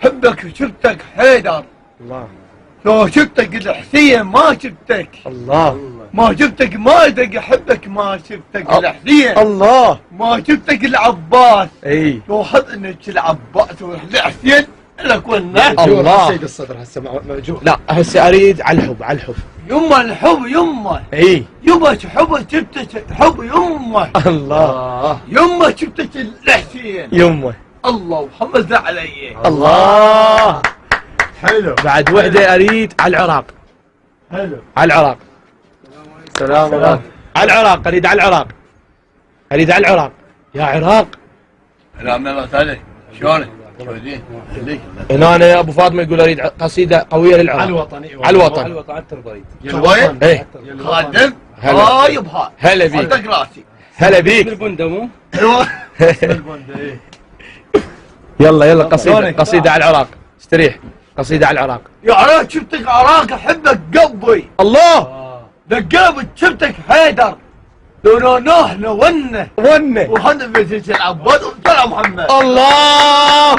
حبك شفتك حيدر. الله. لو شفتك الحسين ما شفتك. الله. ما شفتك ما ادق احبك ما شفتك الحسين. الله. ما شفتك العباس. اي لو حضنك العباس والحسين لك والناس. الله. سيد الصدر هسه موجود. لا هسه اريد على الحب على الحب. يما الحب يما. اي يما حب شفتك حب يما. الله. يما شفتك الحسين. يمه. الله محمد علي. الله. حلو. بعد وحده اريد على العراق. حلو. على العراق. سلام. على العراق اريد على العراق. اريد على العراق. يا عراق. سلام الله عليك. شلونك؟ شلونك؟ خليك. هنا أنا ابو فاطمه يقول اريد قصيده قويه للعراق. على الوطني. على الوطن. على الوطن انت رضيت. شوي؟ ايه خادم؟ هلا. هاي بهاي. هلا بيك. صدق راسي. هلا بيك. البندة مو؟ ايوه. يلا قصيده شلونك؟ قصيده على العراق. استريح. قصيده على العراق. يا عراق شفتك عراق احبك قلبي. الله. دقابك شفتك حيدر. لو نوح ونه. ونه. وهذا بيت العباد وطلع محمد. الله.